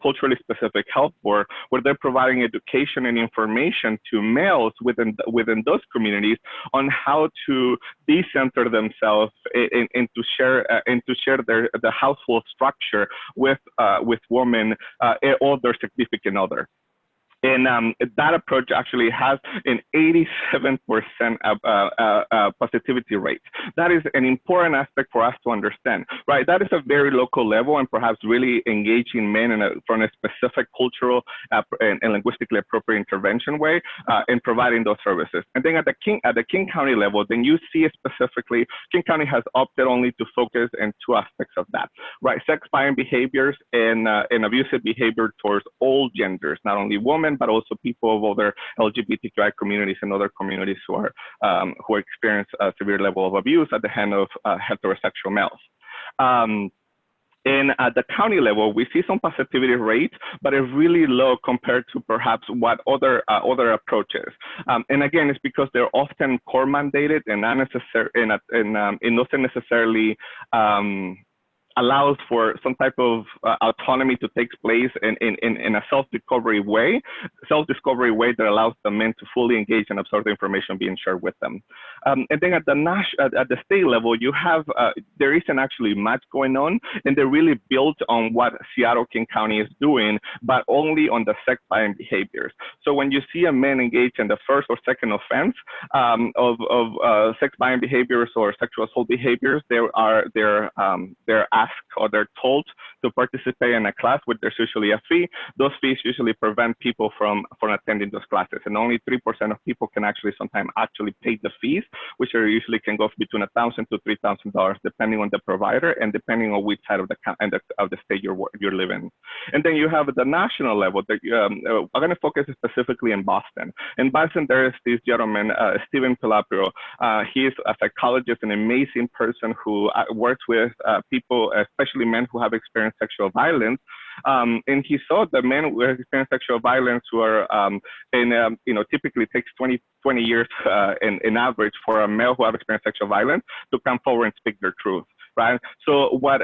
culturally specific health board, where they're providing education and information to males within those communities on how to decenter themselves and to share the household structure with women or their significant other. And that approach actually has an 87% positivity rate. That is an important aspect for us to understand, right? That is a very local level and perhaps really engaging men from a specific cultural and linguistically appropriate intervention way in providing those services. And then at the King County level, then you see specifically, King County has opted only to focus on 2 aspects of that, right? Sex buying behaviors and abusive behavior towards all genders, not only women, but also people of other LGBTQI communities and other communities who experience a severe level of abuse at the hand of heterosexual males. And at the county level, we see some positivity rates, but it's really low compared to perhaps what other approaches. And again, it's because they're often core mandated and not necessarily, it doesn't necessarily allows for some type of autonomy to take place in a self-discovery way that allows the men to fully engage and absorb the information being shared with them. And then at the state level, you have, there isn't actually much going on, and they're really built on what Seattle King County is doing, but only on the sex-buying behaviors. So when you see a man engage in the first or second offense of sex-buying behaviors or sexual assault behaviors, they're asked or they're told to participate in a class, which there's usually a fee. Those fees usually prevent people from attending those classes, and only 3% of people can actually sometimes actually pay the fees, which are usually can go between $1,000 to $3,000 depending on the provider and depending on which side of the state you're living. And then you have at the national level that I'm going to focus specifically in Boston. In Boston, there is this gentleman, Stephen Pilaprio. He is a psychologist, an amazing person who works with people, especially men who have experienced sexual violence. And he saw that men who have experienced sexual violence who are, typically takes 20 years in average for a male who have experienced sexual violence to come forward and speak their truth. Right. So what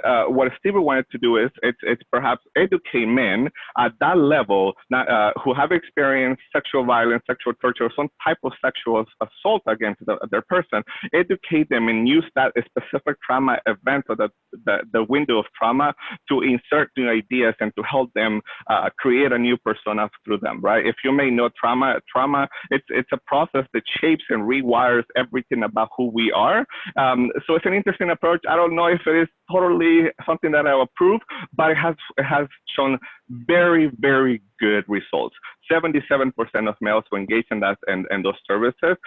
Stephen wanted to do is it's perhaps educate men at that level who have experienced sexual violence, sexual torture, or some type of sexual assault against their person, educate them and use that specific trauma event or the window of trauma to insert new ideas and to help them create a new persona through them. Right. If you may know trauma, it's a process that shapes and rewires everything about who we are. So it's an interesting approach. I don't know if it is totally something that I approve, but it has shown very, very good results. 77% of males who engage in that and those services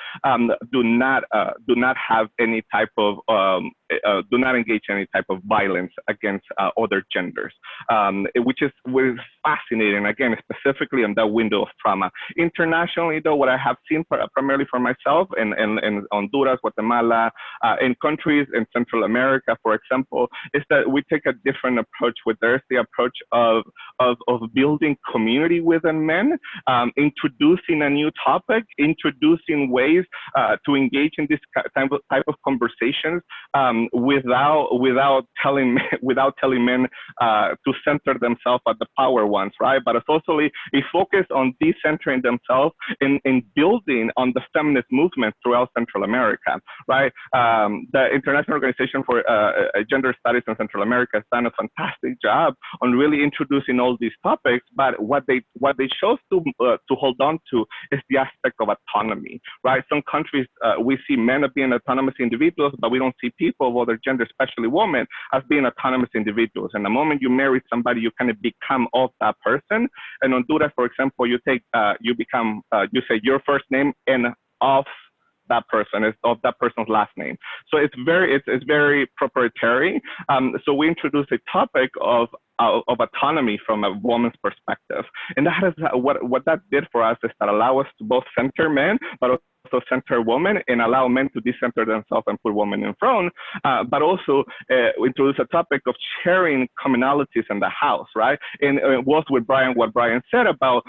do not have any type of do not engage in any type of violence against other genders, which is fascinating. Again, specifically on that window of trauma. Internationally, though, what I have seen primarily for myself in Honduras, Guatemala, in countries in Central America, for example, is that we take a different approach. With there's the approach of building community within men, introducing a new topic, introducing ways to engage in this type of conversations without telling men to center themselves at the power ones, right? But it's also a focus on decentering themselves in building on the feminist movement throughout Central America, right? The International Organization for Gender Studies in Central America has done a fantastic job on really introducing all these topics, but what they chose to hold on to is the aspect of autonomy, right? Some countries we see men as being autonomous individuals, but we don't see people of other genders, especially women, as being autonomous individuals. And the moment you marry somebody, you kind of become of that person. In Honduras, for example, you say your first name and of that person, is of that person's last name. So it's very proprietary. So we introduced a topic of autonomy from a woman's perspective. And that is what that did for us, is that allow us to both center men, but also center women and allow men to decenter themselves and put women in front, but also introduce a topic of sharing commonalities in the house, right? And it was with what Brian said about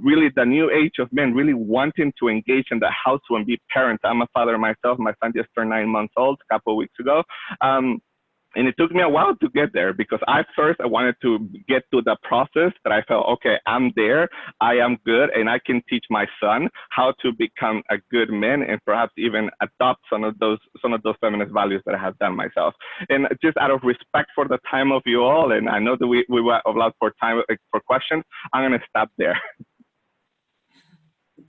really the new age of men really wanting to engage in the household and be parents. I'm a father myself. My son just turned 9 months old a couple of weeks ago. And it took me a while to get there, because I wanted to get to the process that I felt, okay, I'm there, I am good, and I can teach my son how to become a good man and perhaps even adopt some of those feminist values that I have done myself. And just out of respect for the time of you all, and I know that we were allowed for time for questions, I'm going to stop there.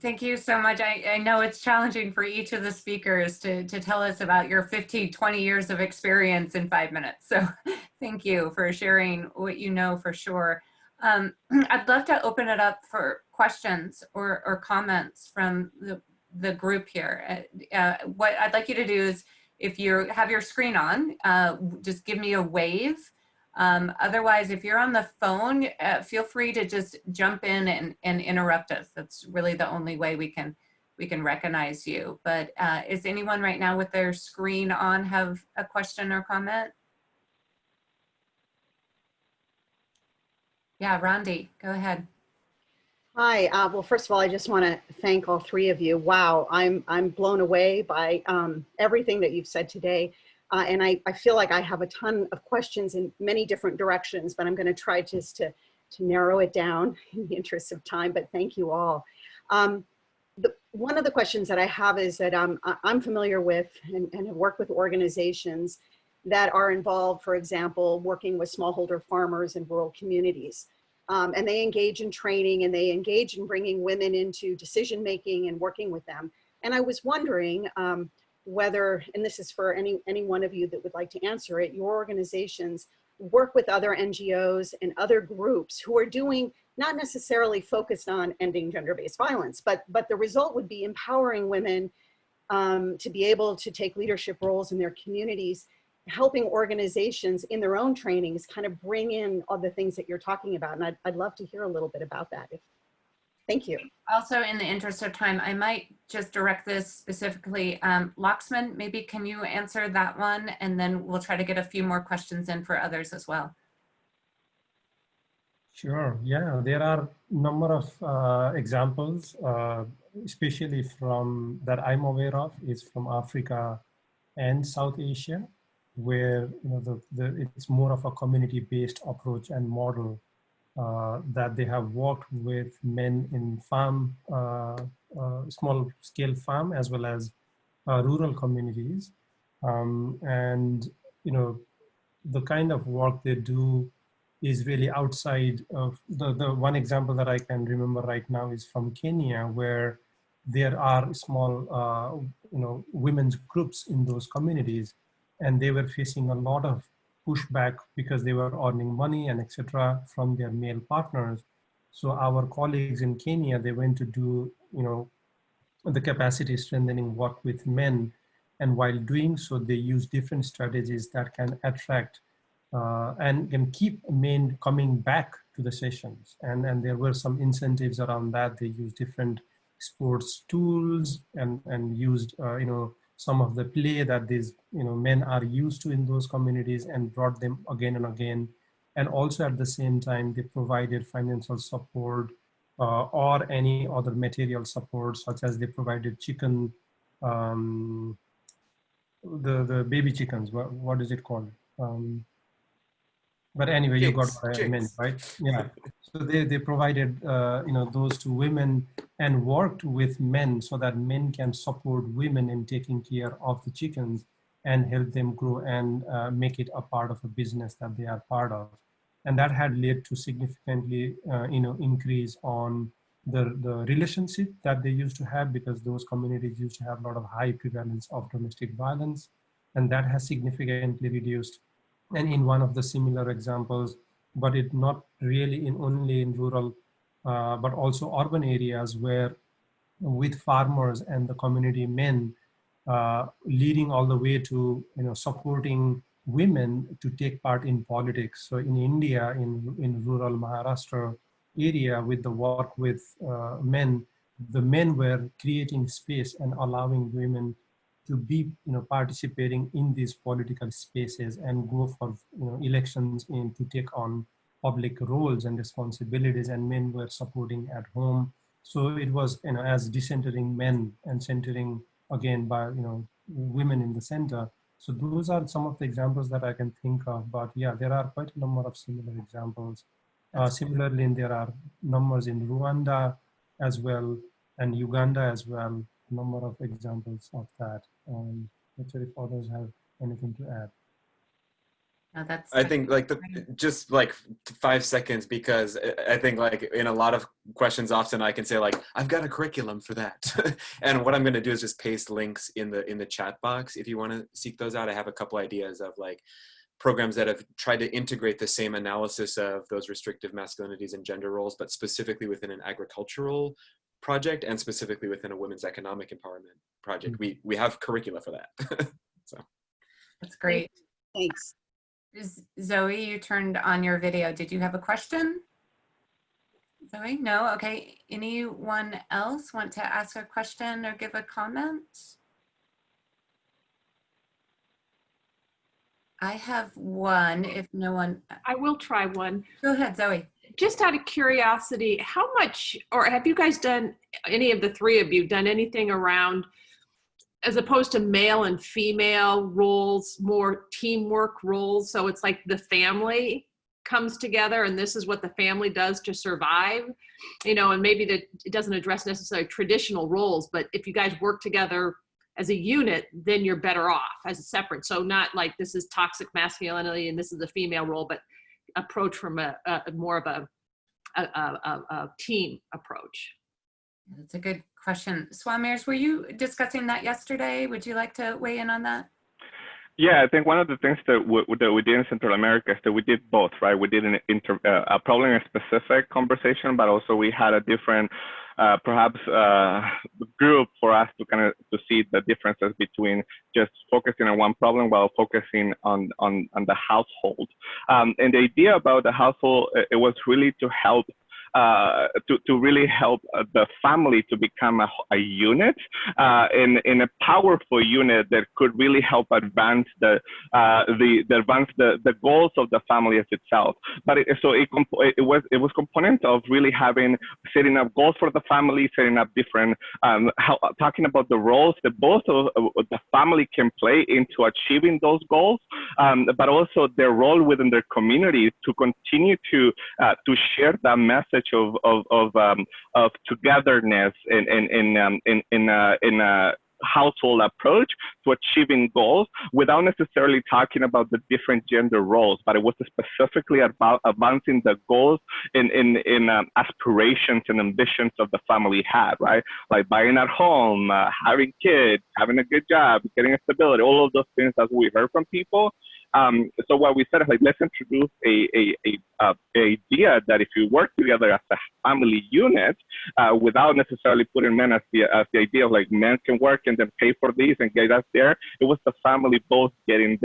Thank you so much. I know it's challenging for each of the speakers to tell us about your 15, 20 years of experience in 5 minutes. So thank you for sharing what you know for sure. I'd love to open it up for questions or comments from the group here. What I'd like you to do is, if you have your screen on, just give me a wave. Otherwise, if you're on the phone, feel free to just jump in and interrupt us. That's really the only way we can recognize you. But is anyone right now with their screen on have a question or comment? Yeah, Rondi, go ahead. Hi. Well, first of all, I just want to thank all three of you. Wow, I'm blown away by everything that you've said today. And I feel like I have a ton of questions in many different directions, but I'm going to try just to narrow it down in the interest of time. But thank you all. One of the questions that I have is that I'm familiar with and have worked with organizations that are involved, for example, working with smallholder farmers in rural communities. And they engage in training and they engage in bringing women into decision making and working with them. And I was wondering whether, and this is for any one of you that would like to answer it, your organizations work with other NGOs and other groups who are doing, not necessarily focused on ending gender-based violence, but the result would be empowering women to be able to take leadership roles in their communities, helping organizations in their own trainings kind of bring in all the things that you're talking about. And I'd love to hear a little bit about that. Thank you. Also, in the interest of time, I might just direct this specifically. Laxman, maybe can you answer that one? And then we'll try to get a few more questions in for others as well. Sure. Yeah, there are a number of examples, especially from that I'm aware of, is from Africa and South Asia, where it's more of a community-based approach and model that they have worked with men in farm, small-scale farm, as well as rural communities, and the kind of work they do is really outside of the one example that I can remember right now is from Kenya, where there are small, women's groups in those communities, and they were facing a lot of pushback because they were earning money and etc. from their male partners. So our colleagues in Kenya, they went to do, the capacity strengthening work with men, and while doing so, they use different strategies that can attract and can keep men coming back to the sessions. And there were some incentives around that. They used different sports tools and used, some of the play that these, men are used to in those communities and brought them again and again. And also at the same time, they provided financial support or any other material support, such as they provided chicken, the baby chickens, what is it called? But anyway, you got what I meant, right? Yeah. So they provided, those to women and worked with men so that men can support women in taking care of the chickens and help them grow and make it a part of a business that they are part of. And that had led to significantly, increase on the relationship that they used to have, because those communities used to have a lot of high prevalence of domestic violence, and that has significantly reduced. And in one of the similar examples, but it not really only in rural, but also urban areas, where with farmers and the community men leading all the way to supporting women to take part in politics. So in India, in rural Maharashtra area, with the work with men, the men were creating space and allowing women to be participating in these political spaces and go for elections and to take on public roles and responsibilities, and men were supporting at home. So it was as decentering men and centering again by women in the center. So those are some of the examples that I can think of, but yeah, there are quite a number of similar examples. Similarly, there are numbers in Rwanda as well and Uganda as well, a number of examples of that. Not sure if others have anything to add. No, that's. I think just 5 seconds, because I think in a lot of questions often I can say I've got a curriculum for that. And what I'm going to do is just paste links in the chat box if you want to seek those out. I have a couple ideas of programs that have tried to integrate the same analysis of those restrictive masculinities and gender roles, but specifically within an agricultural project and specifically within a women's economic empowerment project. We have curricula for that. So that's great. Thanks. Zoe, you turned on your video. Did you have a question? Zoe? No? Okay. Anyone else want to ask a question or give a comment? I have one, if no one. I will try one. Go ahead, Zoe. just out of curiosity, how much, or have you guys done, any of the three of you, done anything around, as opposed to male and female roles, more teamwork roles? So it's like the family comes together and this is what the family does to survive, you know, and maybe that it doesn't address necessarily traditional roles, but if you guys work together as a unit, then you're better off as a separate. So not like this is toxic masculinity and this is a female role, but approach from a more of a team approach. That's a good question. Swamirs, were you discussing that yesterday? Would you like to weigh in on that? Yeah, I think one of the things that we did in Central America is that we did both, right? We did a problem-specific conversation, but also we had a different, perhaps, group for us to kind of to see the differences between just focusing on one problem while focusing on the household. And the idea about the household, it was really to help. To really help the family to become a unit, in a powerful unit that could really help advance the goals of the family as itself. But it was component of really setting up goals for the family, setting up different, talking about the roles that both of the family can play into achieving those goals, but also their role within their community to continue to share that message of togetherness in a household approach to achieving goals without necessarily talking about the different gender roles, but it was specifically about advancing the goals in aspirations and ambitions of the family had, right? Like buying a home, having kids, having a good job, getting a stability, all of those things that we heard from people. So what we said is like, let's introduce a idea that if you work together as a family unit, without necessarily putting men as the idea of like men can work and then pay for these and get us there, it was the family both getting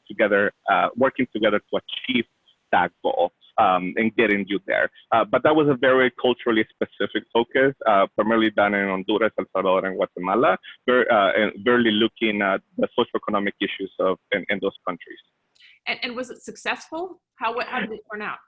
together, working together to achieve that goal. And getting you there. But that was a very culturally specific focus, primarily done in Honduras, El Salvador, and Guatemala, and barely looking at the socioeconomic issues in those countries. And was it successful? How did it turn out?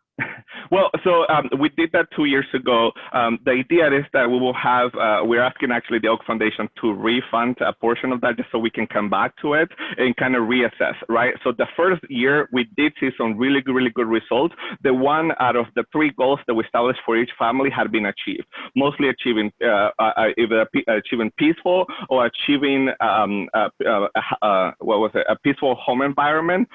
Well, so we did that 2 years ago. The idea is that we will have, we're asking actually the Oak Foundation to refund a portion of that just so we can come back to it and kind of reassess, right? So the first year we did see some really good results. The one out of the 3 goals that we established for each family had been achieved, mostly achieving either achieving peaceful or achieving a peaceful home environment.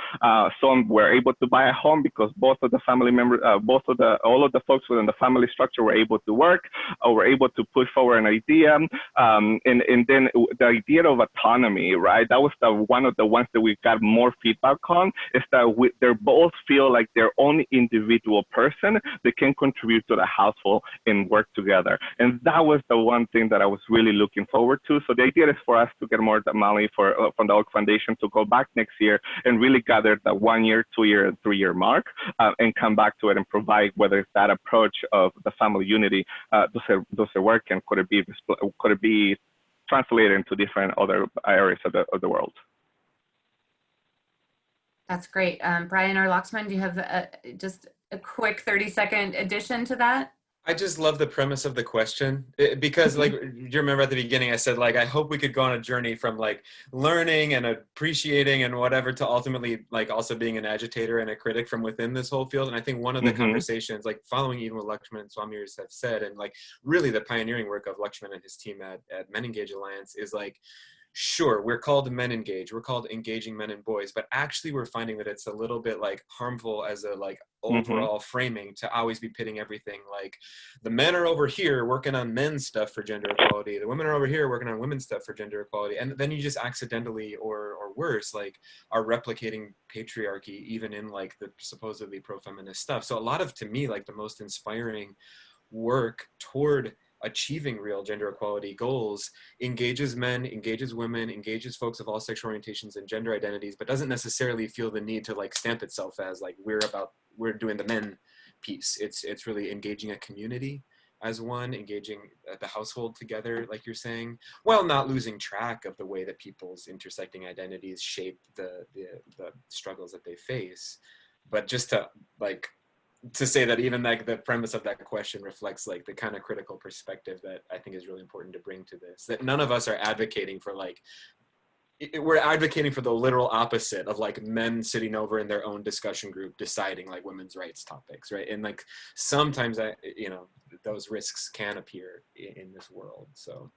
Some were able to buy a home because both of the family members, all of the folks within the family structure were able to work, or were able to push forward an idea, and then the idea of autonomy, right? That was one of the ones that we got more feedback on. Is that they both feel like their own individual person that can contribute to the household and work together, and that was the one thing that I was really looking forward to. So the idea is for us to get more money from the Oak Foundation to go back next year and really gather the 1 year, 2 year, and 3 year mark, and come back to it and provide whether it's that approach of the family unity does it work, and could it be translated into different other areas of the world. That's great. Brian or Laxman, do you have just a quick 30-second addition to that? I just love the premise of the question because, like, you remember at the beginning I said, like, I hope we could go on a journey from like learning and appreciating and whatever to ultimately like also being an agitator and a critic from within this whole field. And I think one of the conversations, like following even what Laxman and Swamirs have said, and like really the pioneering work of Laxman and his team at Men Engage Alliance is like, sure, we're called Men Engage, we're called Engaging Men and Boys, but actually we're finding that it's a little bit like harmful as a like overall framing to always be pitting everything like the men are over here working on men's stuff for gender equality, the women are over here working on women's stuff for gender equality, and then you just accidentally or worse like are replicating patriarchy even in like the supposedly pro-feminist stuff. So a lot of, to me, like the most inspiring work toward achieving real gender equality goals engages men, engages women, engages folks of all sexual orientations and gender identities, but doesn't necessarily feel the need to like stamp itself as like we're doing the men piece. It's really engaging a community as one, engaging the household together, like you're saying, while not losing track of the way that people's intersecting identities shape the struggles that they face. But just to like to say that even like the premise of that question reflects like the kind of critical perspective that I think is really important to bring to this, that none of us are advocating for like, we're advocating for the literal opposite of like men sitting over in their own discussion group deciding like women's rights topics, right? And like sometimes those risks can appear in this world. So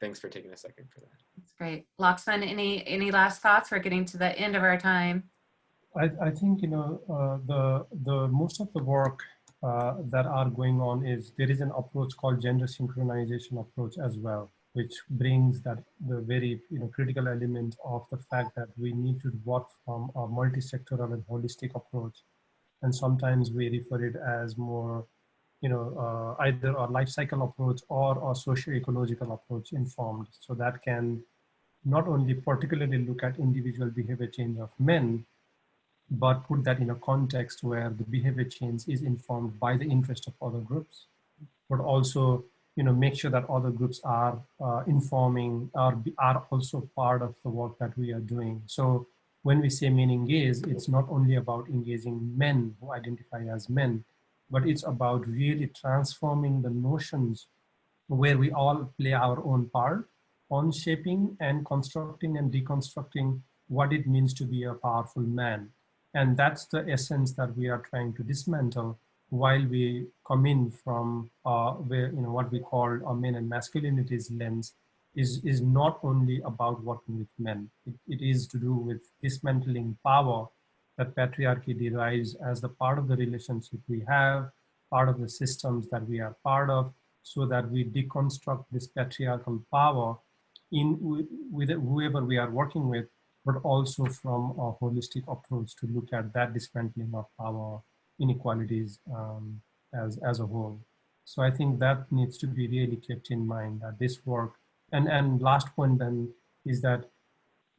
thanks for taking a second for that. That's great. Laxman, any last thoughts? We're getting to the end of our time. I think, the most of the work that are going on is there is an approach called gender synchronization approach as well, which brings that the very critical element of the fact that we need to work from a multi-sectoral and holistic approach. And sometimes we refer it as more, either a life cycle approach or a socio-ecological approach informed. So that can not only particularly look at individual behavior change of men, but put that in a context where the behavior change is informed by the interest of other groups, but also make sure that other groups are informing, are also part of the work that we are doing. So when we say men engage, it's not only about engaging men who identify as men, but it's about really transforming the notions where we all play our own part on shaping and constructing and deconstructing what it means to be a powerful man. And that's the essence that we are trying to dismantle while we come in from where, what we call a men and masculinities lens is not only about working with men. It is to do with dismantling power that patriarchy derives as the part of the relationship we have, part of the systems that we are part of, so that we deconstruct this patriarchal power with whoever we are working with, but also from a holistic approach to look at that dismantling of power inequalities as a whole. So I think that needs to be really kept in mind, that this work, and last point then is that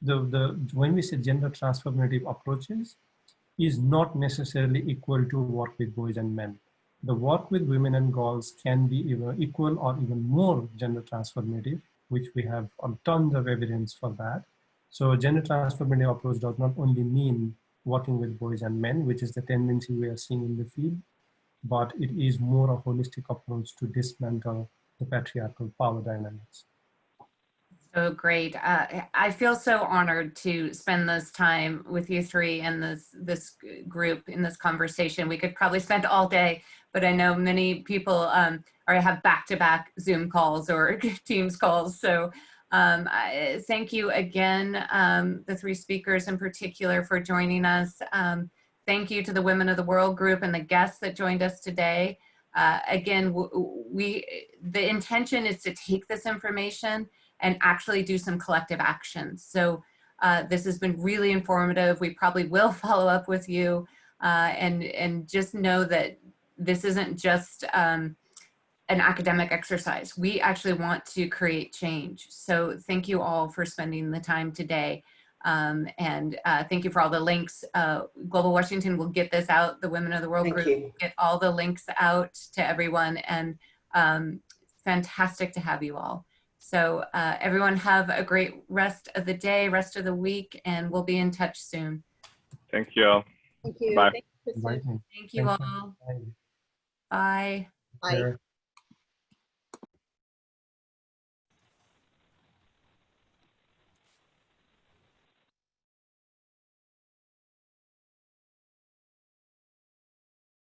when we say gender transformative approaches is not necessarily equal to work with boys and men. The work with women and girls can be either equal or even more gender transformative, which we have tons of evidence for that. So gender transformative approach does not only mean working with boys and men, which is the tendency we are seeing in the field, but it is more a holistic approach to dismantle the patriarchal power dynamics. So great. I feel so honored to spend this time with you three and this group in this conversation. We could probably spend all day, but I know many people have back-to-back Zoom calls or Teams calls. So thank you again, the three speakers in particular, for joining us. Thank you to the Women of the World group and the guests that joined us today. Again, the intention is to take this information and actually do some collective action. So this has been really informative. We probably will follow up with you and just know that this isn't just an academic exercise. We actually want to create change. So thank you all for spending the time today. And thank you for all the links. Global Washington will get this out. The Women of the World group will get all the links out to everyone, and fantastic to have you all. So everyone have a great rest of the day, rest of the week, and we'll be in touch soon. Thank you. Thank you. Bye. Thank you, Kristen. Thank you all. Bye. Bye. Bye.